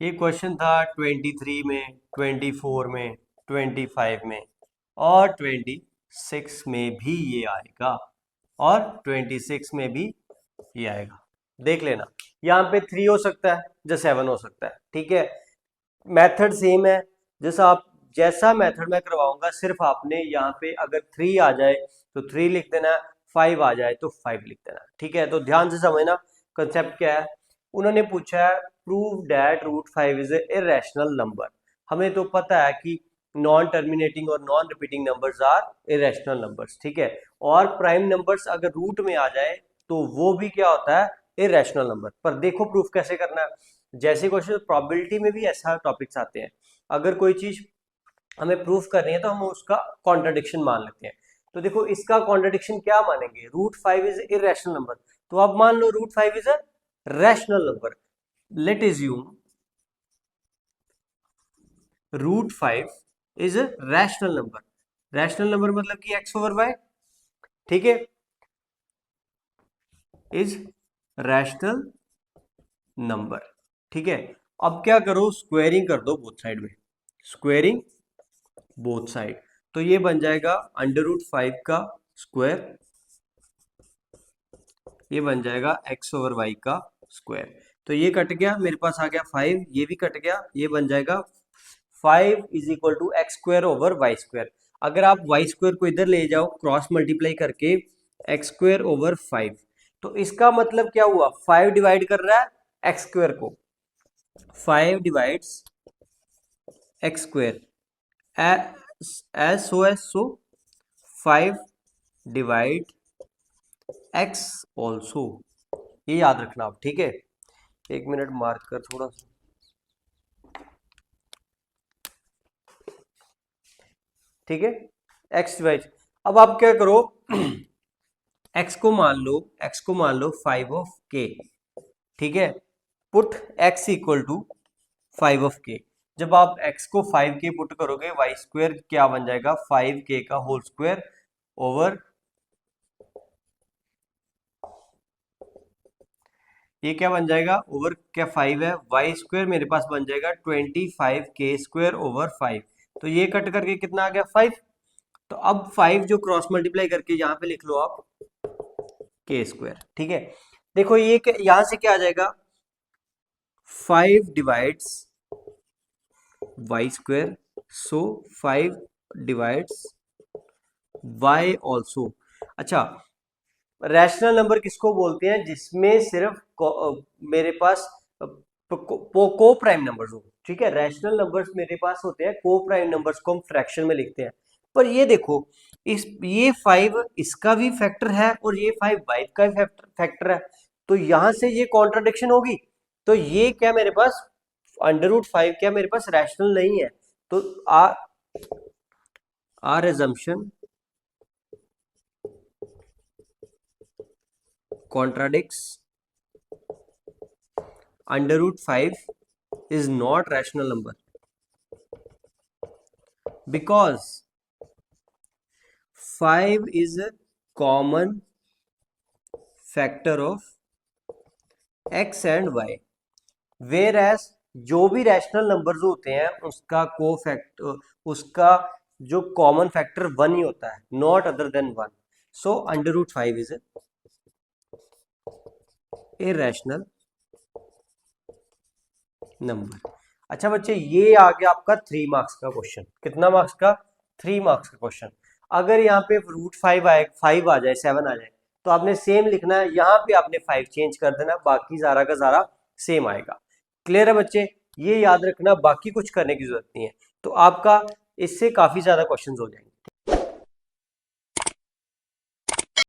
ये क्वेश्चन था 23 में, 24 में, 25 में और 26 में भी ये आएगा, और 26 में भी ये आएगा। देख लेना, यहाँ पे 3 हो सकता है या 7 हो सकता है, ठीक है। मेथड सेम है, जैसा मेथड मैं करवाऊंगा, सिर्फ आपने यहाँ पे अगर 3 आ जाए तो 3 लिख देना, 5 आ जाए तो 5 लिख देना, ठीक है। तो ध्यान से समझना कंसेप्ट क्या है। उन्होंने पूछा है prove that root 5 is a irrational number. हमें तो पता है कि नॉन टर्मिनेटिंग और non repeating numbers are irrational numbers, ठीक है। और प्राइम नंबर्स अगर रूट में आ जाए तो वो भी क्या होता है, इरेशनल नंबर। पर देखो प्रूफ कैसे करना है। जैसे क्वेश्चन प्रोबेबिलिटी में भी ऐसा टॉपिक्स आते हैं, अगर कोई चीज हमें प्रूफ करनी है तो हम उसका कॉन्ट्रडिक्शन मान लेते हैं। तो देखो इसका कॉन्ट्रडिक्शन क्या मानेंगे, रूट 5 इज इरेशनल नंबर, तो अब मान लो root 5 is a rational number. Let assume root 5 is a rational number. Rational number मतलब कि एक्स ओवर वाई, ठीक है, इज रैशनल नंबर, ठीक है। अब क्या करो, स्क्वेयरिंग कर दो बोथ साइड में, स्क्वेयरिंग बोथ साइड। तो ये बन जाएगा अंडर रूट 5 का स्क्वायर, ये बन जाएगा एक्स ओवर वाई का स्क्वायर। तो ये कट गया, मेरे पास आ गया 5, ये भी कट गया, ये बन जाएगा 5 is equal to x square over y square. अगर आप वाई स्क्वायर को इधर ले जाओ क्रॉस मल्टीप्लाई करके एक्स स्क्वायर ओवर 5, तो इसका मतलब क्या हुआ, 5 डिवाइड कर रहा है एक्स स्क्वायर को, 5 डिवाइड्स एक्स स्क्वायर एस सो 5 डिवाइड एक्स ऑल्सो। ये याद रखना आप, ठीक है। एक मिनट मार्क कर थोड़ा सा, ठीक है, एक्स डिवाइड। अब आप क्या करो, एक्स को मान लो, एक्स को मान लो 5 ऑफ के, ठीक है। Put x equal to 5 of k. जब आप x को 5 के पुट करोगे, वाई स्क्वायर क्या बन जाएगा, 5 के का होल स्क्वायर ओवर, ये क्या बन जाएगा, ओवर क्या 5 है, वाई स्क्वायर मेरे पास बन जाएगा 25 के स्क्वायर ओवर 5। तो ये कट करके कितना आ गया 5। तो अब 5 जो क्रॉस मल्टीप्लाई करके यहाँ पे लिख लो आप के स्क्वायर, ठीक है। देखो ये यहां से क्या आ जाएगा, 5 डिवाइड्स वाई स्क्वायर, सो 5 डिवाइड्स वाई ऑल्सो। अच्छा, रैशनल नंबर किसको बोलते हैं, जिसमें सिर्फ मेरे पास को प्राइम नंबर्स हो, ठीक है। रैशनल नंबर्स मेरे पास होते हैं, को प्राइम नंबर्स को हम फ्रैक्शन में लिखते हैं। पर ये देखो, ये 5 इसका भी फैक्टर है और ये 5 वाई का भी फैक्टर है, तो यहां से ये कॉन्ट्राडिक्शन होगी। तो ये क्या मेरे पास अंडर रूट 5 क्या मेरे पास रैशनल नहीं है। तो our assumption contradicts under root 5 is not rational number because 5 is a common factor of x and y, whereas जो भी रैशनल नंबर्स होते हैं उसका उसका जो कॉमन फैक्टर 1 ही होता है, not other than 1। So under root 5 is a rational number. अच्छा बच्चे, ये आ गया आपका 3 मार्क्स का क्वेश्चन। कितना मार्क्स का, 3 मार्क्स का क्वेश्चन। अगर यहाँ पे रूट 5 आए, 5 आ जाए, 7 आ जाए, तो आपने सेम लिखना है, यहाँ पे आपने 5 चेंज कर देना, बाकी सारा का सारा सेम आएगा। क्लियर है बच्चे, ये याद रखना, बाकी कुछ करने की जरूरत नहीं है। तो आपका इससे काफी ज्यादा क्वेश्चन हो जाएंगे।